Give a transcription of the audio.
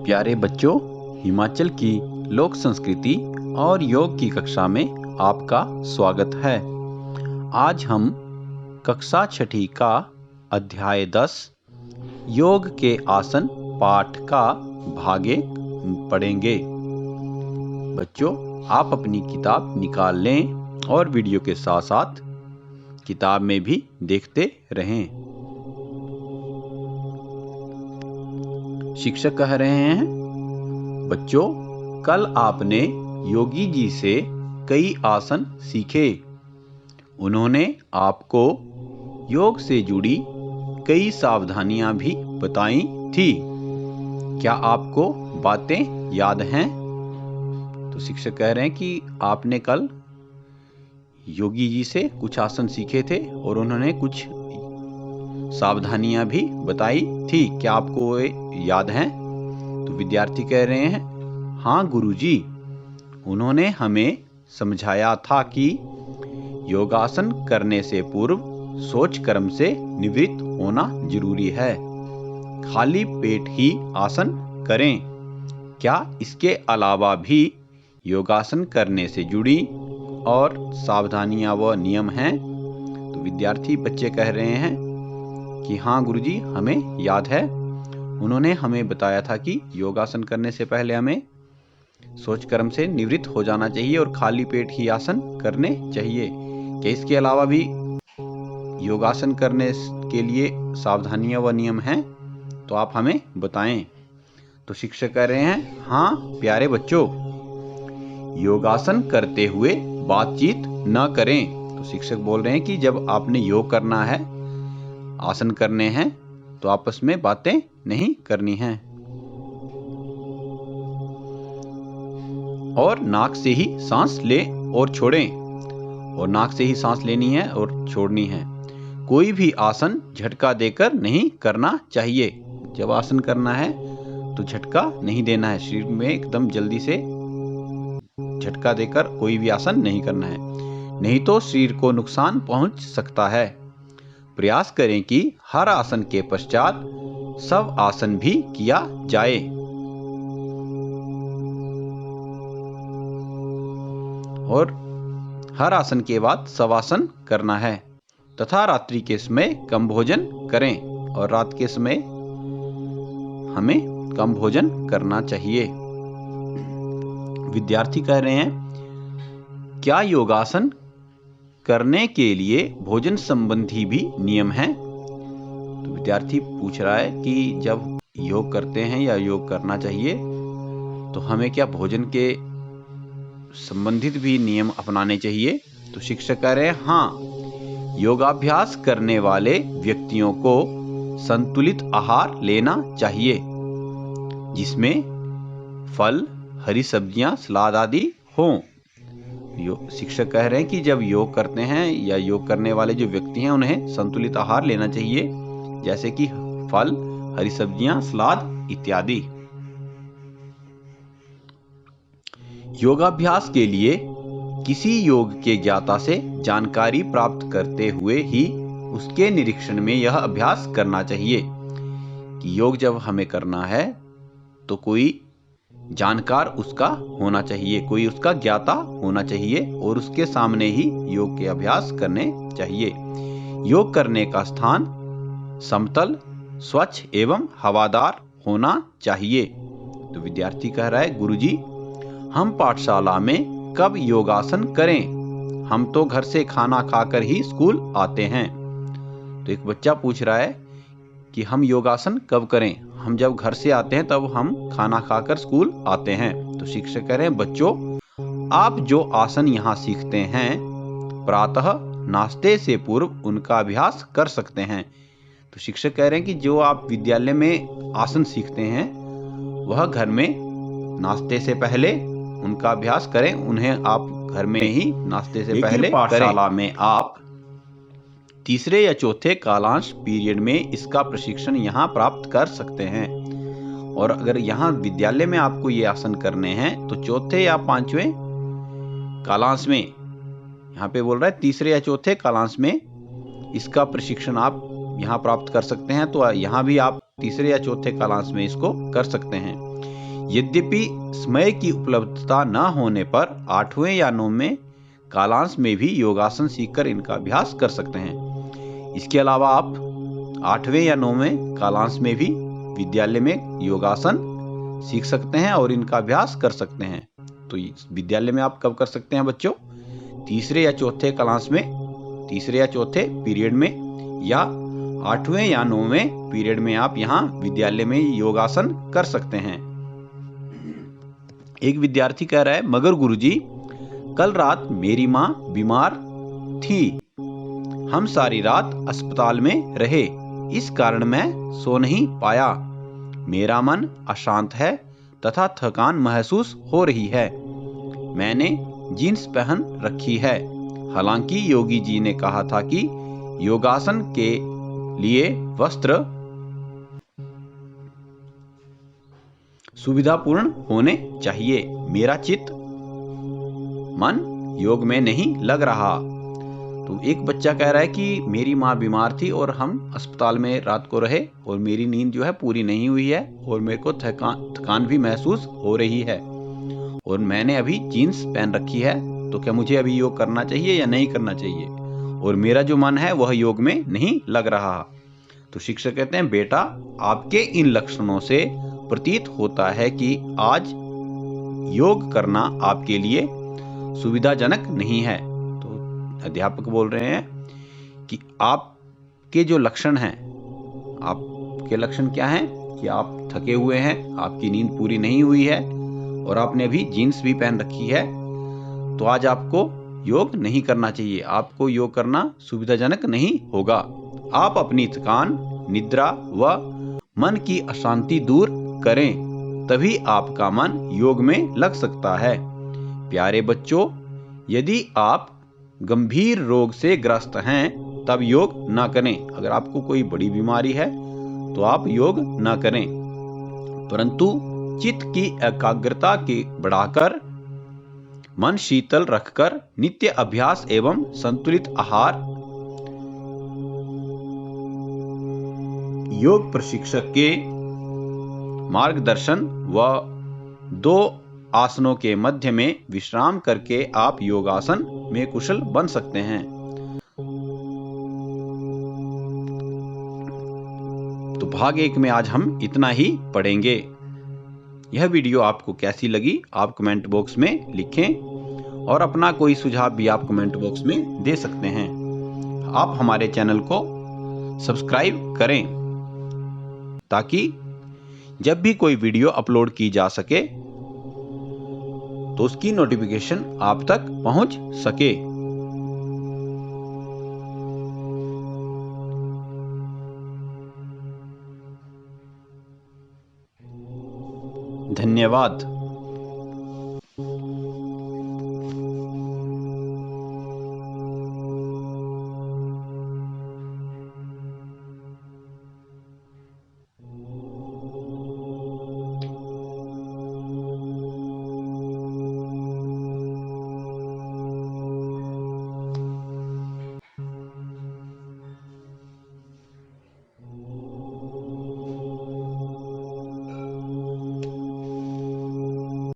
प्यारे बच्चों, हिमाचल की लोक संस्कृति और योग की कक्षा में आपका स्वागत है। आज हम कक्षा छठी का अध्याय 10 योग के आसन पाठ का भाग 1 पढ़ेंगे। बच्चों, आप अपनी किताब निकाल लें और वीडियो के साथ साथ किताब में भी देखते रहें। शिक्षक कह रहे हैं, बच्चों, कल आपने योगी जी से कई आसन सीखे। उन्होंने आपको योग से जुड़ी कई सावधानियां भी बताई थी। क्या आपको बातें याद हैं? तो शिक्षक कह रहे हैं कि आपने कल योगी जी से कुछ आसन सीखे थे और उन्होंने कुछ सावधानियां भी बताई थी। क्या आपको याद हैं? तो विद्यार्थी कह रहे हैं, हाँ गुरुजी, उन्होंने हमें समझाया था कि योगासन करने से पूर्व सोच कर्म से निवृत्त होना जरूरी है। खाली पेट ही आसन करें। क्या इसके अलावा भी योगासन करने से जुड़ी और सावधानियां व नियम हैं? तो विद्यार्थी बच्चे कह रहे हैं कि हाँ गुरुजी, हमें याद है। उन्होंने हमें बताया था कि योगासन करने से पहले हमें सोच कर्म से निवृत्त हो जाना चाहिए और खाली पेट ही आसन करने चाहिए। क्या इसके अलावा भी योगासन करने के लिए सावधानियां व नियम हैं? तो आप हमें बताएं। तो शिक्षक कह रहे हैं, हाँ प्यारे बच्चों, योगासन करते हुए बातचीत न करें। तो शिक्षक बोल रहे हैं कि जब आपने योग करना है, आसन करने हैं, तो आपस में बातें नहीं करनी हैं। और नाक से ही सांस ले और छोड़ें। और नाक से ही सांस लेनी है और छोड़नी है। कोई भी आसन झटका देकर नहीं करना चाहिए। जब आसन करना है तो झटका नहीं देना है। शरीर में एकदम जल्दी से झटका देकर कोई भी आसन नहीं करना है, नहीं तो शरीर को नुकसान पहुंच सकता है। प्रयास करें कि हर आसन के पश्चात सब आसन भी किया जाए। और हर आसन के बाद शवासन करना है तथा रात्रि के समय कम भोजन करें। और रात के समय हमें कम भोजन करना चाहिए। विद्यार्थी कह रहे हैं, क्या योगासन करने के लिए भोजन संबंधी भी नियम हैं? तो विद्यार्थी पूछ रहा है कि जब योग करते हैं या योग करना चाहिए तो हमें क्या भोजन के संबंधित भी नियम अपनाने चाहिए? तो शिक्षक कह रहे हैं, हाँ, योगाभ्यास करने वाले व्यक्तियों को संतुलित आहार लेना चाहिए, जिसमें फल, हरी सब्जियां, सलाद आदि हों। शिक्षक कह रहे हैं कि जब योग करते हैं या योग करने वाले जो व्यक्ति हैं, उन्हें संतुलित आहार लेना चाहिए, जैसे कि फल, हरी सब्जियां, सलाद इत्यादि। योगाभ्यास के लिए किसी योग के ज्ञाता से जानकारी प्राप्त करते हुए ही उसके निरीक्षण में यह अभ्यास करना चाहिए कि योग जब हमें करना है तो कोई जानकार उसका होना चाहिए, कोई उसका ज्ञाता होना चाहिए और उसके सामने ही योग के अभ्यास करने चाहिए। योग करने का स्थान समतल, स्वच्छ एवं हवादार होना चाहिए। तो विद्यार्थी कह रहा है, गुरुजी, हम पाठशाला में कब योगासन करें? हम तो घर से खाना खाकर ही स्कूल आते हैं। तो एक बच्चा पूछ रहा है कि हम योगासन कब करें? हम जब घर से आते हैं तब हम खाना खाकर स्कूल आते हैं। तो शिक्षक कह रहे हैं, बच्चों, आप जो आसन यहाँ सीखते हैं, प्रातः नाश्ते से पूर्व उनका अभ्यास कर सकते हैं। तो शिक्षक कह रहे हैं कि जो आप विद्यालय में आसन सीखते हैं वह घर में नाश्ते से पहले उनका अभ्यास करें। उन्हें आप घर में ही नाश्ते से पहले पाठशाला में आप तीसरे या चौथे कालांश पीरियड में इसका प्रशिक्षण यहाँ प्राप्त कर सकते हैं। और अगर यहाँ विद्यालय में आपको ये आसन करने हैं तो चौथे या पांचवें कालांश में, यहाँ पे बोल रहा है तीसरे या चौथे कालांश में इसका प्रशिक्षण आप यहाँ प्राप्त कर सकते हैं, तो यहाँ भी आप तीसरे या चौथे कालांश में इसको कर सकते हैं। यद्यपि समय की उपलब्धता न होने पर 8वें या 9वें कालांश में भी योगासन सीखकर इनका अभ्यास कर सकते हैं। इसके अलावा आप 8वें या 9वें कालांश में भी विद्यालय में योगासन सीख सकते हैं और इनका अभ्यास कर सकते हैं। तो विद्यालय में आप कब कर सकते हैं बच्चों? तीसरे या चौथे कालांश में, तीसरे या चौथे पीरियड में, या 8वें या 9वें पीरियड में आप यहाँ विद्यालय में योगासन कर सकते हैं। एक विद्यार्थी कह रहा है, मगर गुरुजी कल रात मेरी माँ बीमार थी, हम सारी रात अस्पताल में रहे, इस कारण मैं सो नहीं पाया, मेरा मन अशांत है तथा थकान महसूस हो रही है, मैंने जीन्स पहन रखी है। हालांकि योगी जी ने कहा था कि योगासन के लिए वस्त्र सुविधापूर्ण होने चाहिए, मेरा चित्त मन योग में नहीं लग रहा। तो एक बच्चा कह रहा है कि मेरी माँ बीमार थी और हम अस्पताल में रात को रहे और मेरी नींद जो है पूरी नहीं हुई है और मेरे को थकान भी महसूस हो रही है और मैंने अभी जीन्स पहन रखी है, तो क्या मुझे अभी योग करना चाहिए या नहीं करना चाहिए? और मेरा जो मन है वह योग में नहीं लग रहा। तो शिक्षक कहते हैं, बेटा आपके इन लक्षणों से प्रतीत होता है कि आज योग करना आपके लिए सुविधाजनक नहीं है। तो अध्यापक बोल रहे हैं कि आपके जो लक्षण हैं, आपके लक्षण क्या हैं कि आप थके हुए हैं, आपकी नींद पूरी नहीं हुई है और आपने अभी जीन्स भी पहन रखी है, तो आज आपको योग नहीं करना चाहिए, आपको योग करना सुविधाजनक नहीं होगा। आप अपनी थकान, निद्रा व मन की अशांति दूर करें, तभी आपका मन योग में लग सकता है। प्यारे बच्चों, यदि आप गंभीर रोग से ग्रस्त हैं तब योग ना करें। अगर आपको कोई बड़ी बीमारी है तो आप योग ना करें, परंतु चित्त की एकाग्रता के बढ़ाकर, मन शीतल रखकर नित्य अभ्यास एवं संतुलित आहार, योग प्रशिक्षक के मार्गदर्शन व 2 आसनों के मध्य में विश्राम करके आप योगासन में कुशल बन सकते हैं। तो भाग 1 में आज हम इतना ही पढ़ेंगे। यह वीडियो आपको कैसी लगी आप कमेंट बॉक्स में लिखें और अपना कोई सुझाव भी आप कमेंट बॉक्स में दे सकते हैं। आप हमारे चैनल को सब्सक्राइब करें ताकि जब भी कोई वीडियो अपलोड की जा सके तो उसकी नोटिफिकेशन आप तक पहुंच सके। धन्यवाद।